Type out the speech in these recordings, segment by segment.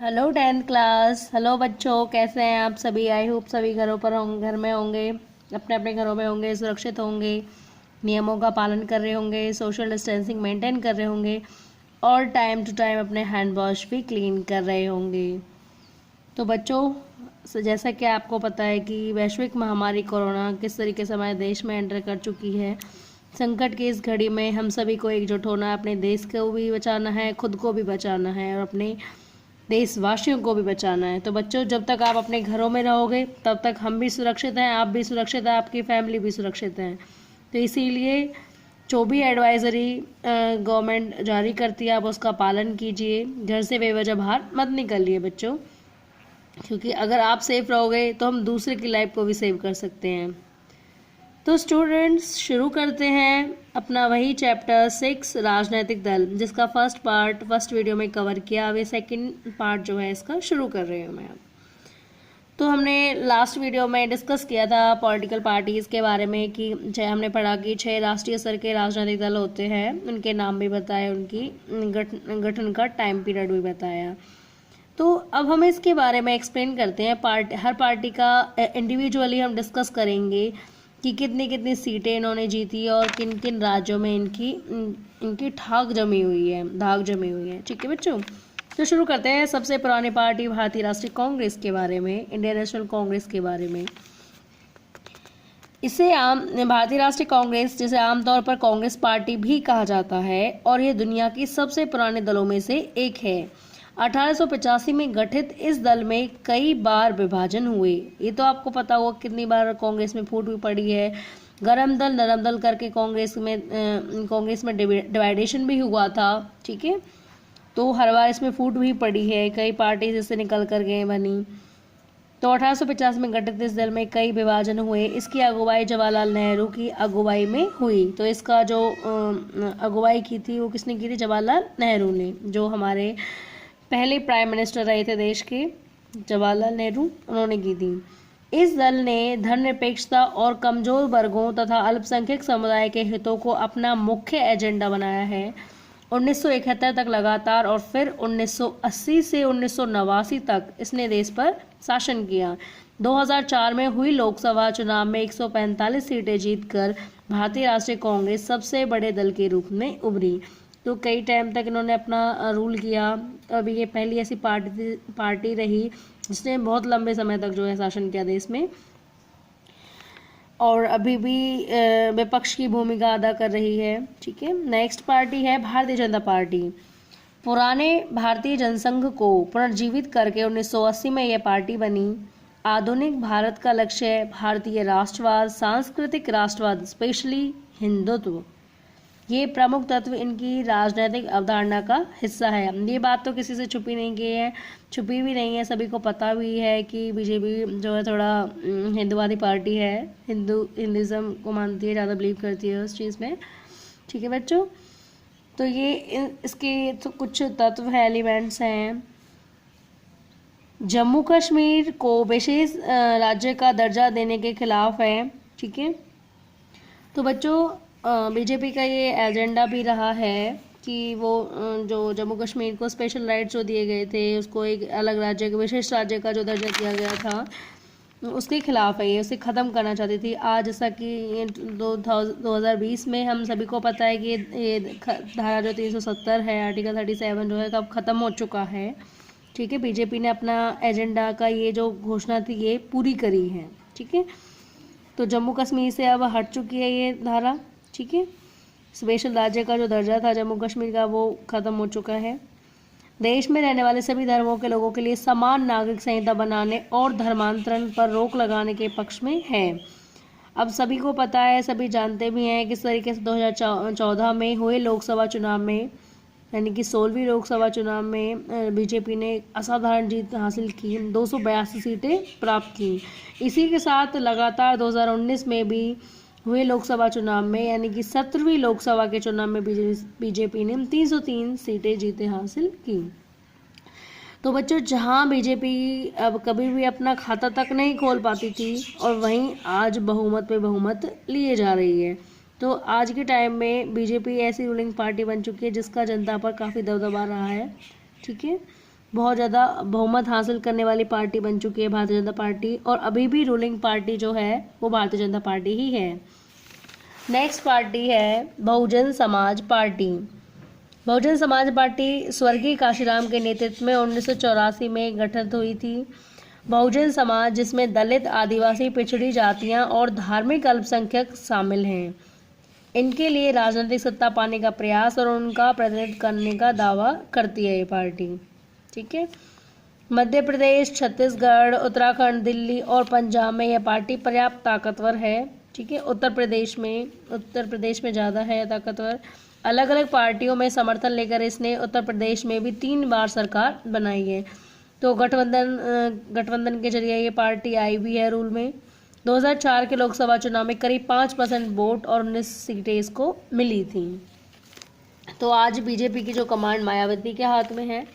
Hello 10th class. Hello बच्चों, कैसे हैं आप सभी। आई होप सभी घरों पर होंगे, घर में होंगे, अपने अपने घरों में होंगे, सुरक्षित होंगे, नियमों का पालन कर रहे होंगे, सोशल डिस्टेंसिंग मेंटेन कर रहे होंगे और टाइम टू टाइम अपने हैंड वॉश भी क्लीन कर रहे होंगे। तो बच्चों, जैसा कि आपको पता है कि वैश्विक महामारी कोरोना किस तरीके से हमारे देश में एंटर कर चुकी है। संकट की इस घड़ी में हम सभी को एकजुट होना है, अपने देश को भी बचाना है, खुद को भी बचाना है और अपने देशवासियों को भी बचाना है। तो बच्चों, जब तक आप अपने घरों में रहोगे तब तक हम भी सुरक्षित हैं, आप भी सुरक्षित हैं, आपकी फैमिली भी सुरक्षित है। तो इसीलिए जो भी एडवाइजरी गवर्नमेंट जारी करती है आप उसका पालन कीजिए। घर से बेवजह बाहर मत निकलिए बच्चों, क्योंकि अगर आप सेफ रहोगे तो हम दूसरे की लाइफ को भी सेव कर सकते हैं। तो स्टूडेंट्स, शुरू करते हैं अपना वही चैप्टर 6 राजनीतिक दल, जिसका फर्स्ट वीडियो में कवर किया। अभी सेकंड पार्ट जो है इसका शुरू कर रही हूँ मैं अब। तो हमने लास्ट वीडियो में डिस्कस किया था पॉलिटिकल पार्टीज़ के बारे में कि हमने पढ़ा कि 6 राष्ट्रीय स्तर के राजनीतिक दल होते हैं, उनके नाम भी बताए, उनकी गठन का टाइम पीरियड भी बताया। तो अब हम इसके बारे में एक्सप्लेन करते हैं। हर पार्टी का इंडिविजुअली हम डिस्कस करेंगे कि कितनी कितनी सीटें इन्होंने जीती और किन किन राज्यों में इनकी धाक जमी हुई है। ठीक है बच्चों, तो शुरू करते हैं सबसे पुरानी पार्टी भारतीय राष्ट्रीय कांग्रेस के बारे में, इंडियन नेशनल कांग्रेस के बारे में। भारतीय राष्ट्रीय कांग्रेस, जिसे आमतौर पर कांग्रेस पार्टी भी कहा जाता है, और यह दुनिया की सबसे पुराने दलों में से एक है। 1885 में गठित इस दल में कई बार विभाजन हुए। ये तो आपको पता होगा कितनी बार कांग्रेस में फूट भी पड़ी है। गरम दल, नरम दल करके कांग्रेस में डिवाइडेशन भी हुआ था। ठीक है, तो हर बार इसमें फूट भी पड़ी है, कई पार्टी इससे निकल कर गए बनी। तो 1850 में गठित इस दल में कई विभाजन हुए। इसकी अगुवाई जवाहरलाल नेहरू की अगुवाई में हुई। तो इसका जो अगुवाई की थी वो किसने की थी? जवाहरलाल नेहरू ने, जो हमारे पहले प्राइम मिनिस्टर रहे थे देश के, जवाहरलाल नेहरू, उन्होंने की थी। इस दल ने धर्मनिरपेक्षता और कमजोर वर्गों तथा अल्पसंख्यक समुदाय के हितों को अपना मुख्य एजेंडा बनाया है। 1971 तक लगातार और फिर 1980 से 1989 तक इसने देश पर शासन किया। 2004 में हुई लोकसभा चुनाव में 145 सीटें जीतकर भारतीय राष्ट्रीय कांग्रेस सबसे बड़े दल के रूप में उभरी। तो कई टाइम तक इन्होंने अपना रूल किया। अभी ये पहली ऐसी पार्टी रही जिसने बहुत लंबे समय तक जो है शासन किया देश में, और अभी भी विपक्ष की भूमिका अदा कर रही है। ठीक है, नेक्स्ट पार्टी है भारतीय जनता पार्टी। पुराने भारतीय जनसंघ को पुनर्जीवित करके 1980 में यह पार्टी बनी। आधुनिक भारत का लक्ष्य है भारतीय राष्ट्रवाद, सांस्कृतिक राष्ट्रवाद, स्पेशली हिंदुत्व। ये प्रमुख तत्व इनकी राजनीतिक अवधारणा का हिस्सा है। ये बात तो किसी से छुपी भी नहीं है, सभी को पता भी है कि बीजेपी जो है थोड़ा हिंदुवादी पार्टी है, हिंदुज़म को मानती है, ज़्यादा बिलीव करती है उस चीज़ में। ठीक है बच्चों, तो ये इसके तो कुछ तत्व है, एलिमेंट्स हैं। जम्मू कश्मीर को विशेष राज्य का दर्जा देने के खिलाफ है। ठीक है, तो बच्चों बीजेपी का ये एजेंडा भी रहा है कि वो जो जम्मू कश्मीर को स्पेशल राइट्स जो दिए गए थे, उसको एक अलग राज्य का, विशेष राज्य का जो दर्जा दिया गया था, उसके खिलाफ है ये, उसे ख़त्म करना चाहती थी। आज जैसा कि 2020 में हम सभी को पता है कि ये धारा जो 370 है, आर्टिकल 37 जो है, कब ख़त्म हो चुका है। ठीक है, बीजेपी ने अपना एजेंडा का ये जो घोषणा थी ये पूरी करी है। ठीक है, तो जम्मू कश्मीर से अब हट चुकी है ये धारा। ठीक है, स्पेशल राज्य का जो दर्जा था जम्मू कश्मीर का वो ख़त्म हो चुका है। देश में रहने वाले सभी धर्मों के लोगों के लिए समान नागरिक संहिता बनाने और धर्मांतरण पर रोक लगाने के पक्ष में है। अब सभी को पता है, सभी जानते भी हैं किस तरीके से 2014 में हुए लोकसभा चुनाव में, यानी कि 16वीं लोकसभा चुनाव में बीजेपी ने असाधारण जीत हासिल की, 282 सीटें प्राप्त की। इसी के साथ लगातार 2019 में भी हुए लोकसभा चुनाव में, यानी कि 17वीं लोकसभा के चुनाव में बीजेपी ने 303 सीटें जीते हासिल की। तो बच्चों, जहां बीजेपी अब कभी भी अपना खाता तक नहीं खोल पाती थी, और वहीं आज बहुमत पे बहुमत लिए जा रही है। तो आज के टाइम में बीजेपी ऐसी रूलिंग पार्टी बन चुकी है जिसका जनता पर काफ़ी दबदबा रहा है। ठीक है, बहुत ज़्यादा बहुमत हासिल करने वाली पार्टी बन चुकी है भारतीय जनता पार्टी, और अभी भी रूलिंग पार्टी जो है वो भारतीय जनता पार्टी ही है। नेक्स्ट पार्टी है बहुजन समाज पार्टी। बहुजन समाज पार्टी स्वर्गीय काशीराम के नेतृत्व में 1984 में गठित हुई थी। बहुजन समाज, जिसमें दलित, आदिवासी, पिछड़ी जातियां और धार्मिक अल्पसंख्यक शामिल हैं, इनके लिए राजनीतिक सत्ता पाने का प्रयास और उनका प्रतिनिधित्व करने का दावा करती है ये पार्टी। ठीक है। मध्य प्रदेश, छत्तीसगढ़, उत्तराखंड, दिल्ली और पंजाब में यह पार्टी पर्याप्त ताकतवर है। ठीक है। उत्तर प्रदेश में ज़्यादा है ताकतवर। अलग अलग पार्टियों में समर्थन लेकर इसने उत्तर प्रदेश में भी 3 बार सरकार बनाई है। तो गठबंधन के जरिए ये पार्टी आई भी है रूल में। 2004 के लोकसभा चुनाव में करीब 5% वोट और 19 सीटें इसको मिली थी। तो आज बीजेपी की जो कमांड मायावती के हाथ में है।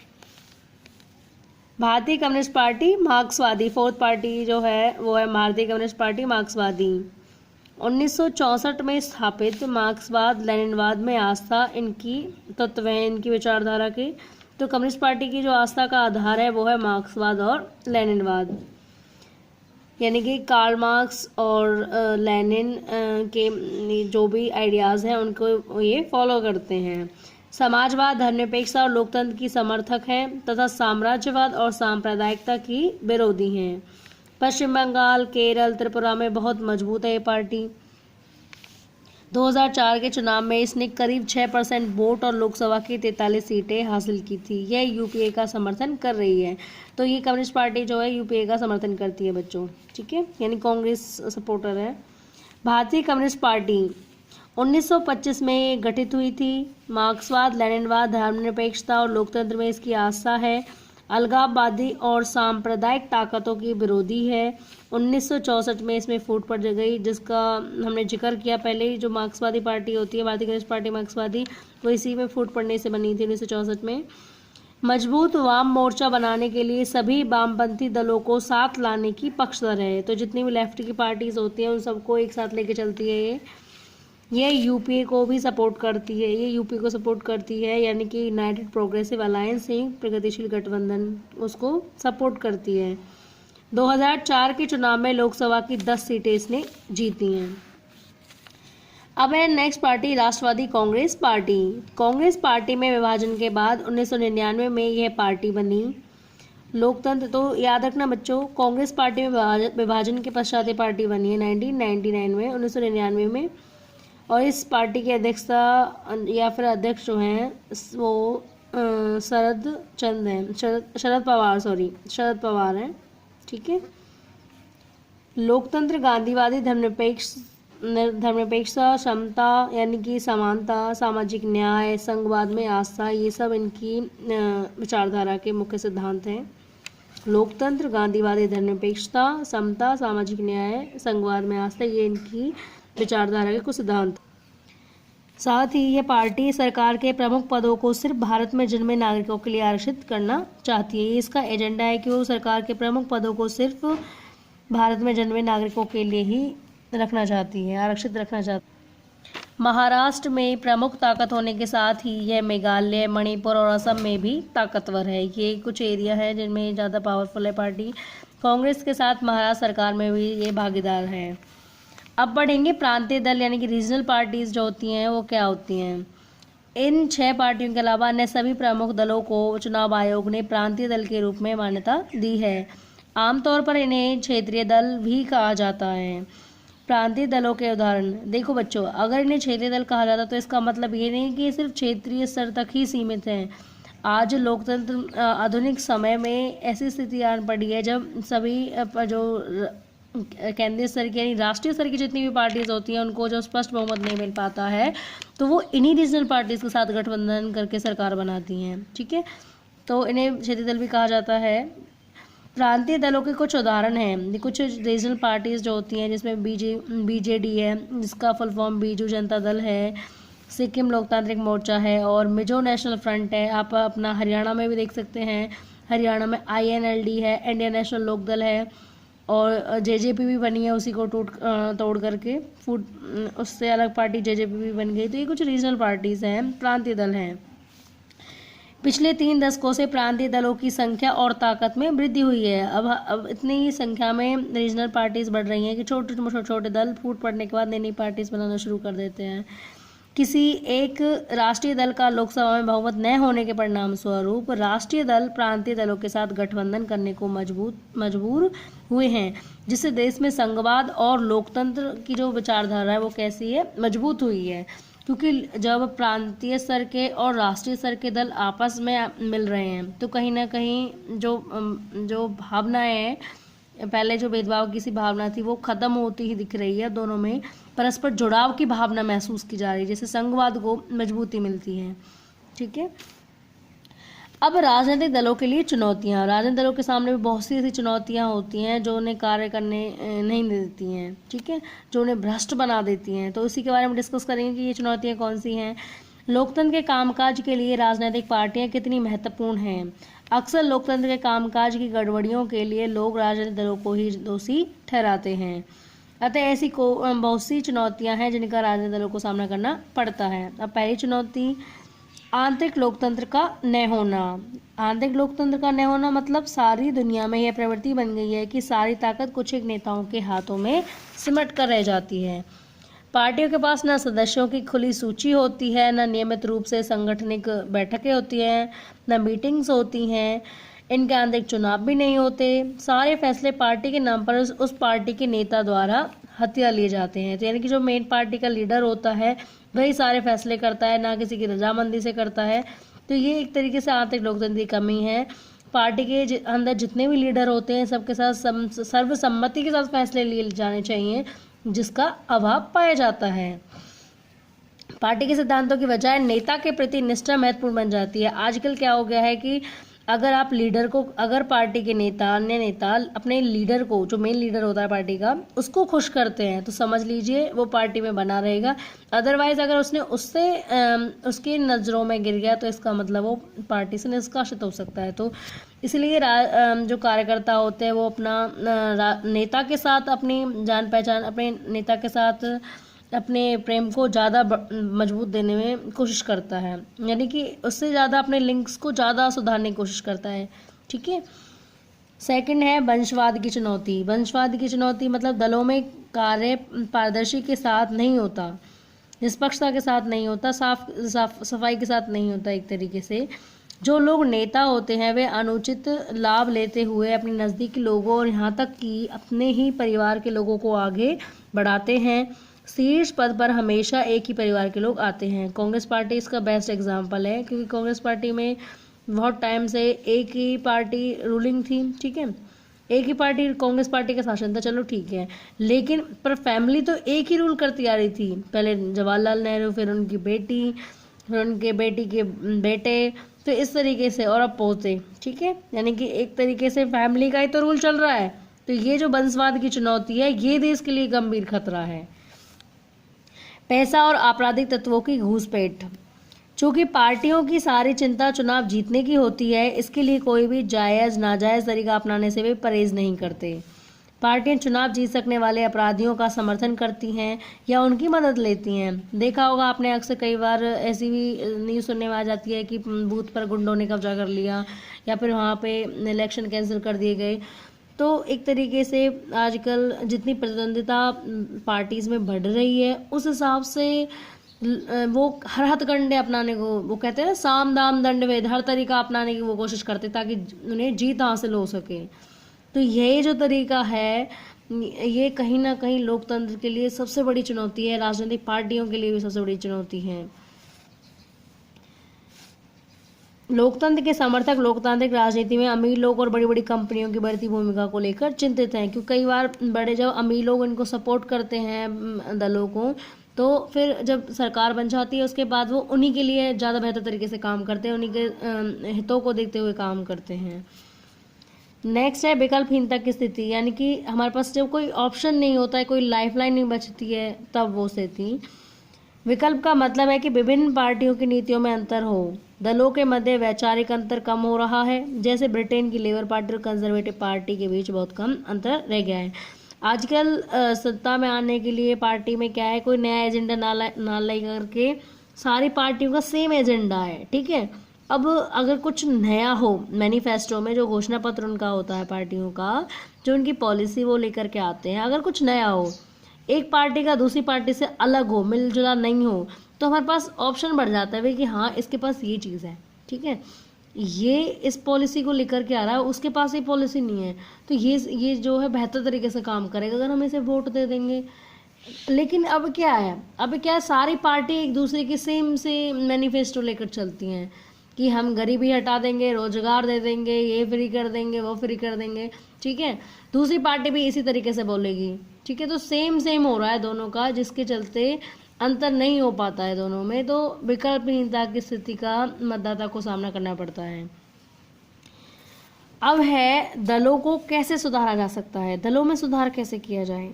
भारतीय कम्युनिस्ट पार्टी मार्क्सवादी, फोर्थ पार्टी जो है वो है भारतीय कम्युनिस्ट पार्टी मार्क्सवादी। 1964 में स्थापित मार्क्सवाद लेनिनवाद में आस्था इनकी तत्व है, इनकी विचारधारा के। तो कम्युनिस्ट पार्टी की जो आस्था का आधार है वो है मार्क्सवाद और लेनिनवाद, यानी कि कार्ल मार्क्स और लेनिन के जो भी आइडियाज़ हैं उनको ये फॉलो करते हैं। समाजवाद, धर्मनिरपेक्षता और लोकतंत्र की समर्थक हैं तथा साम्राज्यवाद और सांप्रदायिकता की विरोधी हैं। पश्चिम बंगाल, केरल, त्रिपुरा में बहुत मजबूत है ये पार्टी। 2004 के चुनाव में इसने करीब 6% वोट और लोकसभा की 43 सीटें हासिल की थी। यह यूपीए का समर्थन कर रही है। तो ये कम्युनिस्ट पार्टी जो है यूपीए का समर्थन करती है बच्चों। ठीक है, यानी कांग्रेस सपोर्टर है। भारतीय कम्युनिस्ट पार्टी 1925 में गठित हुई थी। मार्क्सवाद, लेनिनवाद, धर्मनिरपेक्षता और लोकतंत्र में इसकी आस्था है। अलगाववादी और सांप्रदायिक ताकतों की विरोधी है। 1964 में इसमें फूट पड़ गई, जिसका हमने जिक्र किया पहले ही। जो मार्क्सवादी पार्टी होती है, भारतीय कम्युनिस्ट पार्टी मार्क्सवादी, वो इसी में फूट पड़ने से बनी थी 1964 में। मजबूत वाम मोर्चा बनाने के लिए सभी वामपंथी दलों को साथ लाने की पक्षधर है। तो जितनी भी लेफ्ट की पार्टीज होती हैं उन सबको एक साथ लेके चलती है ये यूपीए को भी सपोर्ट करती है। ये यूपीए को सपोर्ट करती है, यानी कि यूनाइटेड प्रोग्रेसिव अलायंस, प्रगतिशील गठबंधन, उसको सपोर्ट करती है। 2004 के चुनाव में लोकसभा की 10 सीटें इसने जीती हैं। अब है नेक्स्ट पार्टी राष्ट्रवादी कांग्रेस पार्टी। कांग्रेस पार्टी में विभाजन के बाद 1999 में यह पार्टी बनी। लोकतंत्र, तो याद रखना बच्चों, कांग्रेस पार्टी में विभाजन के पश्चात ये पार्टी बनी है 1999 में, 1999 में। और इस पार्टी के अध्यक्षता या फिर अध्यक्ष जो हैं वो शरद पवार हैं। ठीक है। लोकतंत्र, गांधीवादी, धर्मनिरपेक्षता, समता यानी कि समानता, सामाजिक न्याय, संघवाद में आस्था, ये सब इनकी विचारधारा के मुख्य सिद्धांत हैं। लोकतंत्र, गांधीवादी, धर्मनिरपेक्षता, समता, सामाजिक न्याय, संघवाद में आस्था, ये इनकी विचारधारा के कुछ सिद्धांत। साथ ही यह पार्टी सरकार के प्रमुख पदों को सिर्फ भारत में जन्मे नागरिकों के लिए आरक्षित करना चाहती है। इसका एजेंडा है कि वो सरकार के प्रमुख पदों को सिर्फ भारत में जन्मे नागरिकों के लिए ही रखना चाहती है, आरक्षित रखना चाहती है। महाराष्ट्र में प्रमुख ताकत होने के साथ ही यह मेघालय, मणिपुर और असम में भी ताकतवर है। ये कुछ एरिया है जिनमें ज़्यादा पावरफुल है पार्टी। कांग्रेस के साथ महाराष्ट्र सरकार में भी ये भागीदार है। अब बढ़ेंगे प्रांतीय दल, यानी कि रीजनल पार्टीज जो होती हैं वो क्या होती हैं। इन 6 पार्टियों के अलावा अन्य सभी प्रमुख दलों को चुनाव आयोग ने प्रांतीय दल के रूप में मान्यता दी है। आमतौर पर इन्हें क्षेत्रीय दल भी कहा जाता है। प्रांतीय दलों के उदाहरण देखो बच्चों, अगर इन्हें क्षेत्रीय दल कहा जाता है तो इसका मतलब ये नहीं कि ये सिर्फ क्षेत्रीय स्तर तक ही सीमित हैं। आज लोकतंत्र आधुनिक समय में ऐसी स्थिति आन पड़ी है जब सभी जो केंद्रीय स्तर की यानी राष्ट्रीय स्तर की जितनी भी पार्टीज होती हैं उनको जो स्पष्ट बहुमत नहीं मिल पाता है तो वो इन्हीं रीजनल पार्टीज के साथ गठबंधन करके सरकार बनाती हैं। ठीक है, तो इन्हें क्षेत्रीय दल भी कहा जाता है। प्रांतीय दलों के कुछ उदाहरण हैं। कुछ रीजनल पार्टीज जो होती हैं जिसमें बीजेडी है, जिसका फुल फॉर्म बीजू जनता दल है, सिक्किम लोकतांत्रिक मोर्चा है और मिजो नेशनल फ्रंट है। आप अपना हरियाणा में भी देख सकते हैं, हरियाणा में INLD है, इंडियन नेशनल लोकदल है और जेजेपी भी बनी है, उसी को तोड़ करके उससे अलग पार्टी जेजेपी भी बन गई। तो ये कुछ रीजनल पार्टीज हैं, प्रांतीय दल हैं। पिछले 3 दशकों से प्रांतीय दलों की संख्या और ताकत में वृद्धि हुई है। अब इतनी संख्या में रीजनल पार्टीज बढ़ रही हैं कि छोटे छोटे दल फूट पड़ने के बाद नई नई पार्टीज बनाना शुरू कर देते हैं। किसी एक राष्ट्रीय दल का लोकसभा में बहुमत न होने के परिणाम स्वरूप राष्ट्रीय दल प्रांतीय दलों के साथ गठबंधन करने को मजबूर हुए हैं, जिससे देश में संघवाद और लोकतंत्र की जो विचारधारा है वो कैसी है, मजबूत हुई है। क्योंकि जब प्रांतीय स्तर के और राष्ट्रीय स्तर के दल आपस में मिल रहे हैं तो कहीं ना कहीं जो भावनाएं हैं, पहले जो भेदभाव की सी भावना थी वो खत्म होती ही दिख रही है। दोनों में परस्पर जुड़ाव की भावना महसूस की जा रही है, जैसे संघवाद को मजबूती मिलती है। ठीक है, अब राजनीतिक दलों के लिए चुनौतियां। राजनीतिक दलों के सामने भी बहुत सी ऐसी चुनौतियां होती हैं जो उन्हें कार्य करने नहीं देती हैं, ठीक है, जो उन्हें भ्रष्ट बना देती हैं। तो इसी के बारे में डिस्कस करेंगे कि ये चुनौतियां कौन सी हैं। लोकतंत्र के कामकाज के लिए राजनीतिक पार्टियां कितनी महत्वपूर्ण हैं। अक्सर लोकतंत्र के कामकाज की गड़बड़ियों के लिए लोग राजनीतिक दलों को ही दोषी ठहराते हैं। अतः ऐसी बहुत सी चुनौतियां हैं जिनका राजनीतिक दलों को सामना करना पड़ता है। अब पहली चुनौती, आंतरिक लोकतंत्र का न होना। आंतरिक लोकतंत्र का न होना मतलब सारी दुनिया में यह प्रवृत्ति बन गई है कि सारी ताकत कुछ एक नेताओं के हाथों में सिमट कर रह जाती है। पार्टियों के पास न सदस्यों की खुली सूची होती है, न नियमित रूप से संगठनिक बैठकें होती हैं, न मीटिंग्स होती हैं, इनके आंतरिक चुनाव भी नहीं होते। सारे फैसले पार्टी के नाम पर उस पार्टी के नेता द्वारा हत्या लिए जाते हैं। तो यानी कि जो मेन पार्टी का लीडर होता है वही सारे फैसले करता है, ना किसी की रजामंदी से करता है। तो ये एक तरीके से आंतरिक लोकतंत्र की कमी है। पार्टी के अंदर जितने भी लीडर होते हैं सबके साथ सर्वसम्मति के साथ फैसले लिए जाने चाहिए, जिसका अभाव पाया जाता है। पार्टी के सिद्धांतों की बजाय नेता के प्रति निष्ठा महत्वपूर्ण बन जाती है। आजकल क्या हो गया है कि अगर पार्टी के नेता, अन्य नेता अपने लीडर को, जो मेन लीडर होता है पार्टी का, उसको खुश करते हैं तो समझ लीजिए वो पार्टी में बना रहेगा। अदरवाइज अगर उसके नज़रों में गिर गया तो इसका मतलब वो पार्टी से निष्कासित हो सकता है। तो इसलिए जो कार्यकर्ता होते हैं वो अपना नेता के साथ अपनी जान पहचान, अपने नेता के साथ अपने प्रेम को ज़्यादा मजबूत देने में कोशिश करता है, यानी कि उससे ज़्यादा अपने लिंक्स को ज़्यादा सुधारने की कोशिश करता है। ठीक है, सेकंड है वंशवाद की चुनौती। वंशवाद की चुनौती मतलब दलों में कार्य पारदर्शी के साथ नहीं होता, निष्पक्षता के साथ नहीं होता, सफाई के साथ नहीं होता। एक तरीके से जो लोग नेता होते हैं वे अनुचित लाभ लेते हुए अपने नज़दीकी लोगों और यहाँ तक कि अपने ही परिवार के लोगों को आगे बढ़ाते हैं। शीर्ष पद पर हमेशा एक ही परिवार के लोग आते हैं। कांग्रेस पार्टी इसका बेस्ट एग्जाम्पल है, क्योंकि कांग्रेस पार्टी में बहुत टाइम से एक ही पार्टी रूलिंग थी। ठीक है, एक ही पार्टी, कांग्रेस पार्टी का शासन था, चलो ठीक है, लेकिन पर फैमिली तो एक ही रूल करती आ रही थी। पहले जवाहरलाल नेहरू, फिर उनकी बेटी, फिर उनके बेटी के बेटे, तो इस तरीके से, और अब पोते। ठीक है, यानी कि एक तरीके से फैमिली का ही तो रूल चल रहा है। तो ये जो वंशवाद की चुनौती है ये देश के लिए गंभीर खतरा है। पैसा और आपराधिक तत्वों की घूसपैठ। चूंकि पार्टियों की सारी चिंता चुनाव जीतने की होती है, इसके लिए कोई भी जायज़ नाजायज़ तरीका अपनाने से वे परहेज नहीं करते। पार्टियां चुनाव जीत सकने वाले अपराधियों का समर्थन करती हैं या उनकी मदद लेती हैं। देखा होगा आपने, अक्सर कई बार ऐसी भी न्यूज़ सुनने में आ जाती है कि बूथ पर गुंडों ने कब्जा कर लिया या फिर वहाँ पे इलेक्शन कैंसिल कर दिए गए। तो एक तरीके से आजकल जितनी प्रतिद्वंदिता पार्टीज़ में बढ़ रही है उस हिसाब से वो हर हथकंडे अपनाने को, वो कहते हैं ना, साम दाम दंड भेद, हर तरीका अपनाने की वो कोशिश करते ताकि उन्हें जीत हासिल हो सके। तो यही जो तरीका है ये कहीं ना कहीं लोकतंत्र के लिए सबसे बड़ी चुनौती है, राजनीतिक पार्टियों के लिए भी सबसे बड़ी चुनौती है। लोकतंत्र के समर्थक लोकतांत्रिक राजनीति में अमीर लोग और बड़ी बड़ी कंपनियों की बढ़ती भूमिका को लेकर चिंतित हैं, क्योंकि कई बार जब अमीर लोग इनको सपोर्ट करते हैं दलों को, तो फिर जब सरकार बन जाती है उसके बाद वो उन्हीं के लिए ज़्यादा बेहतर तरीके से काम करते हैं, उन्हीं के हितों को देखते हुए काम करते हैं। नेक्स्ट है विकल्पहीनता की स्थिति, यानी कि हमारे पास जब कोई ऑप्शन नहीं होता है, कोई लाइफलाइन नहीं बचती है, तब वो स्थिति। विकल्प का मतलब है कि विभिन्न पार्टियों की नीतियों में अंतर हो। दलों के मध्य वैचारिक अंतर कम हो रहा है, जैसे ब्रिटेन की लेबर पार्टी और कंजर्वेटिव पार्टी के बीच बहुत कम अंतर रह गया है। आजकल सत्ता में आने के लिए पार्टी में क्या है, कोई नया एजेंडा ना ला करके सारी पार्टियों का सेम एजेंडा है। ठीक है, अब अगर कुछ नया हो मैनिफेस्टो में, जो घोषणा पत्र उनका होता है पार्टियों का, जो उनकी पॉलिसी वो लेकर के आते हैं, अगर कुछ नया हो, एक पार्टी का दूसरी पार्टी से अलग हो, मिलजुला नहीं हो, तो हमारे पास ऑप्शन बढ़ जाता है भाई कि हाँ इसके पास ये चीज़ है, ठीक है, ये इस पॉलिसी को लेकर के आ रहा है, उसके पास ये पॉलिसी नहीं है, तो ये जो है बेहतर तरीके से काम करेगा अगर हम इसे वोट दे देंगे। लेकिन अब क्या है, सारी पार्टी एक दूसरे की सेम से मैनिफेस्टो लेकर चलती हैं कि हम गरीबी हटा देंगे, रोजगार दे देंगे, ये फ्री कर देंगे, वो फ्री कर देंगे, ठीक है। दूसरी पार्टी भी इसी तरीके से बोलेगी, ठीक है। तो सेम सेम हो रहा है दोनों का, जिसके चलते अंतर नहीं हो पाता है दोनों में, तो विकल्पहीनता की स्थिति का मतदाता को सामना करना पड़ता है। अब है दलों को कैसे सुधारा जा सकता है, दलों में सुधार कैसे किया जाए।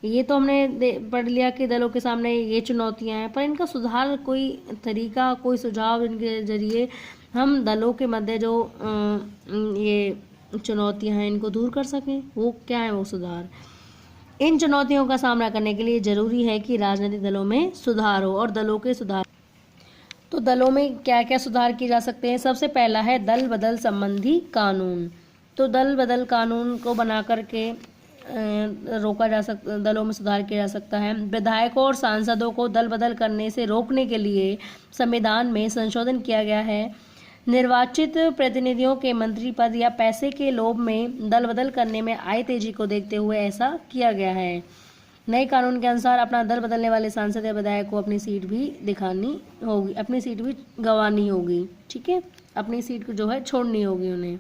ये तो हमने पढ़ लिया कि दलों के सामने ये चुनौतियां हैं, पर इनका सुधार कोई तरीका, कोई सुझाव इनके जरिए हम दलों के मध्य जो ये चुनौतियां हैं इनको दूर कर सकें, वो क्या है वो सुधार। इन चुनौतियों का सामना करने के लिए जरूरी है कि राजनीतिक दलों में सुधार हो और दलों के सुधार। तो दलों में क्या क्या सुधार किए जा सकते हैं। सबसे पहला है दल बदल संबंधी कानून। तो दल बदल कानून को बना करके रोका जा सकता, दलों में सुधार किया जा सकता है। विधायकों और सांसदों को दल बदल करने से रोकने के लिए संविधान में संशोधन किया गया है। निर्वाचित प्रतिनिधियों के मंत्री पद या पैसे के लोभ में दल बदल करने में आई तेजी को देखते हुए ऐसा किया गया है। नए कानून के अनुसार अपना दल बदलने वाले सांसद या विधायक को अपनी सीट भी दिखानी होगी, अपनी सीट भी गंवानी होगी, ठीक है, अपनी सीट को जो है छोड़नी होगी उन्हें।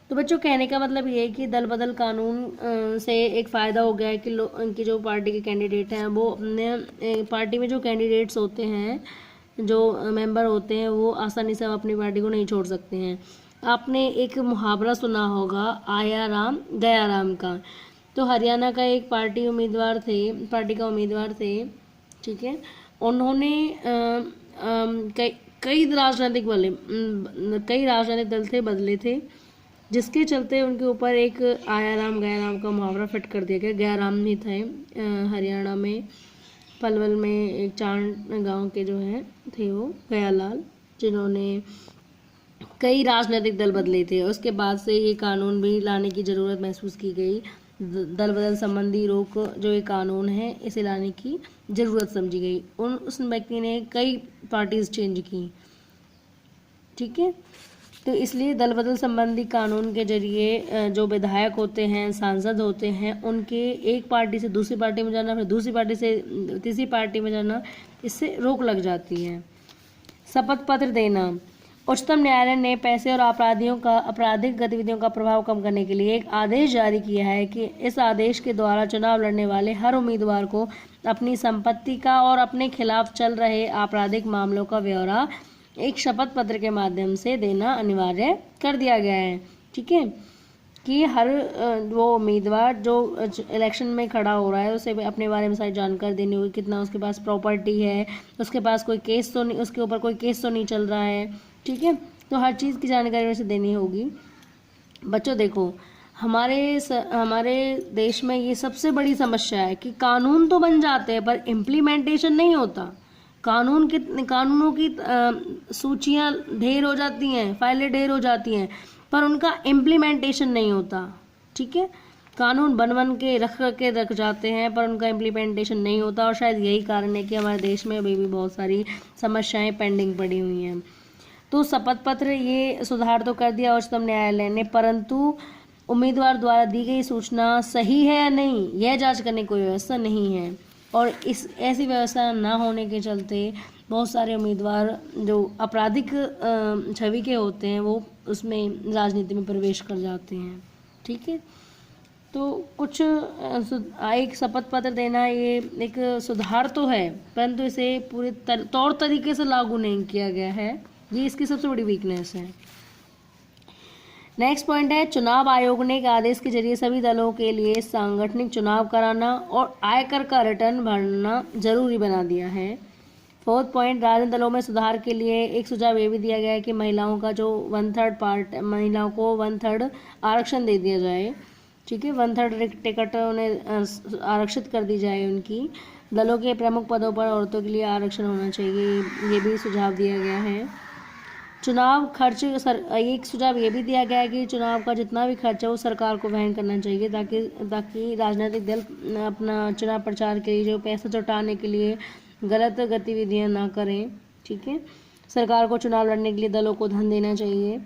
तो बच्चों कहने का मतलब ये है कि दल बदल कानून से एक फ़ायदा हो गया है कि उनकी जो पार्टी के कैंडिडेट हैं वो अपने पार्टी में जो कैंडिडेट्स होते हैं, जो मेंबर होते हैं, वो आसानी से अपनी पार्टी को नहीं छोड़ सकते हैं। आपने एक मुहावरा सुना होगा, आया राम गया राम का। तो हरियाणा का एक पार्टी का उम्मीदवार थे, ठीक है। उन्होंने कई राजनीतिक दल थे बदले थे, जिसके चलते उनके ऊपर एक आया राम गया राम का मुहावरा फिट कर दिया गया। गया राम नहीं थे, हरियाणा में पलवल में एक चांद गांव के जो है थे वो गयालाल, जिन्होंने कई राजनीतिक दल बदले थे। उसके बाद से ये कानून भी लाने की ज़रूरत महसूस की गई। दल बदल संबंधी रोक जो ये कानून है, इसे लाने की ज़रूरत समझी गई। उस व्यक्ति ने कई पार्टीज चेंज की, ठीक है। तो इसलिए दल बदल संबंधी कानून के जरिए जो विधायक होते हैं, सांसद होते हैं, उनके एक पार्टी से दूसरी पार्टी में जाना, फिर दूसरी पार्टी से तीसरी पार्टी में जाना, इससे रोक लग जाती है। शपथ पत्र देना। उच्चतम न्यायालय ने पैसे और आपराधिक गतिविधियों का प्रभाव कम करने के लिए एक आदेश जारी किया है कि इस आदेश के द्वारा चुनाव लड़ने वाले हर उम्मीदवार को अपनी संपत्ति का और अपने खिलाफ चल रहे आपराधिक मामलों का ब्यौरा एक शपथ पत्र के माध्यम से देना अनिवार्य कर दिया गया है, ठीक है। कि हर वो उम्मीदवार जो इलेक्शन में खड़ा हो रहा है, उसे अपने बारे में सारी जानकारी देनी होगी, कितना उसके पास प्रॉपर्टी है, उसके पास कोई केस तो नहीं, उसके ऊपर कोई केस तो नहीं चल रहा है, ठीक है। तो हर चीज़ की जानकारी उसे देनी होगी। बच्चों देखो, हमारे देश में ये सबसे बड़ी समस्या है कि कानून तो बन जाते हैं पर इम्प्लीमेंटेशन नहीं होता। कानूनों की सूचियाँ ढेर हो जाती हैं, फाइलें ढेर हो जाती हैं, पर उनका इम्प्लीमेंटेशन नहीं होता, ठीक है। कानून बन के रख जाते हैं, पर उनका इम्प्लीमेंटेशन नहीं होता, और शायद यही कारण है कि हमारे देश में अभी भी बहुत सारी समस्याएं पेंडिंग पड़ी हुई हैं। तो शपथ पत्र ये सुधार तो कर दिया उच्चतम न्यायालय ने, परंतु उम्मीदवार द्वारा दी गई सूचना सही है या नहीं, यह जांच करने की कोई व्यवस्था नहीं है। और ऐसी व्यवस्था ना होने के चलते बहुत सारे उम्मीदवार जो आपराधिक छवि के होते हैं, वो उसमें राजनीति में प्रवेश कर जाते हैं, ठीक है। तो कुछ एक शपथ पत्र देना ये एक सुधार तो है, परंतु इसे पूरे तौर तरीके से लागू नहीं किया गया है, ये इसकी सबसे बड़ी वीकनेस है। नेक्स्ट पॉइंट है, चुनाव आयोग ने एक आदेश के जरिए सभी दलों के लिए सांगठनिक चुनाव कराना और आयकर का रिटर्न भरना जरूरी बना दिया है। फोर्थ पॉइंट, राजनीतिक दलों में सुधार के लिए एक सुझाव ये भी दिया गया है कि महिलाओं को 1/3 आरक्षण दे दिया जाए, ठीक है। 1/3 टिकट उन्हें आरक्षित कर दी जाए उनकी। दलों के प्रमुख पदों पर औरतों के लिए आरक्षण होना चाहिए, ये भी सुझाव दिया गया है। चुनाव खर्च एक सुझाव ये भी दिया गया है कि चुनाव का जितना भी खर्च है वो सरकार को वहन करना चाहिए, ताकि राजनीतिक दल अपना चुनाव प्रचार के लिए जो पैसा जुटाने के लिए गलत गतिविधियां ना करें। ठीक है, सरकार को चुनाव लड़ने के लिए दलों को धन देना चाहिए।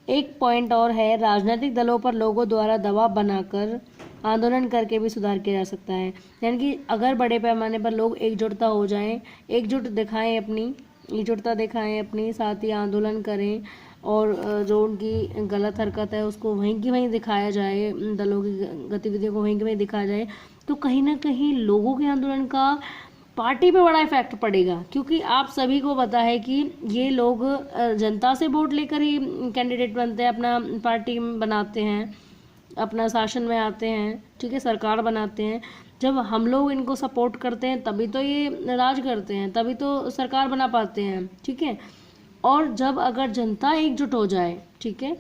एक पॉइंट और है, राजनीतिक दलों पर लोगों द्वारा दबाव बनाकर आंदोलन करके भी सुधार किया जा सकता है। यानी कि अगर बड़े पैमाने पर लोग एकजुटता हो जाएं, एकजुटता दिखाएं अपनी, साथ ही आंदोलन करें और जो उनकी गलत हरकत है उसको वहीं की वहीं दिखाया जाए, दलों की गतिविधियों को वहीं की वहीं दिखाया जाए, तो कहीं ना कहीं लोगों के आंदोलन का पार्टी पे बड़ा इफेक्ट पड़ेगा। क्योंकि आप सभी को पता है कि ये लोग जनता से वोट लेकर ही कैंडिडेट बनते हैं, अपना पार्टी बनाते हैं, अपना शासन में आते हैं। ठीक है, सरकार बनाते हैं। जब हम लोग इनको सपोर्ट करते हैं तभी तो ये राज करते हैं, तभी तो सरकार बना पाते हैं। ठीक है, और जब अगर जनता एकजुट हो जाए, ठीक है,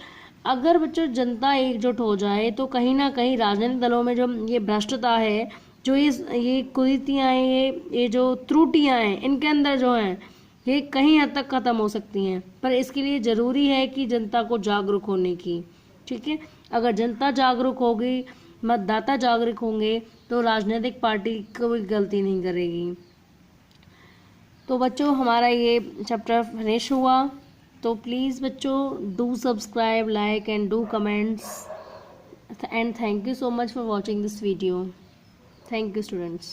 अगर बच्चों जनता एकजुट हो जाए तो कहीं ना कहीं राजनीतिक दलों में जो ये भ्रष्टता है, जो ये कुरीतियाँ हैं, ये जो त्रुटियाँ हैं, इनके अंदर जो हैं, ये कहीं हद तक ख़त्म हो सकती हैं। पर इसके लिए ज़रूरी है कि जनता को जागरूक होने की। ठीक है, अगर जनता जागरूक होगी, मतदाता जागरूक होंगे, तो राजनीतिक पार्टी कोई गलती नहीं करेगी। तो बच्चों हमारा ये चैप्टर फिनिश हुआ। तो प्लीज़ बच्चों do subscribe, like and do comments, and thank you so much for watching this video. Thank you students.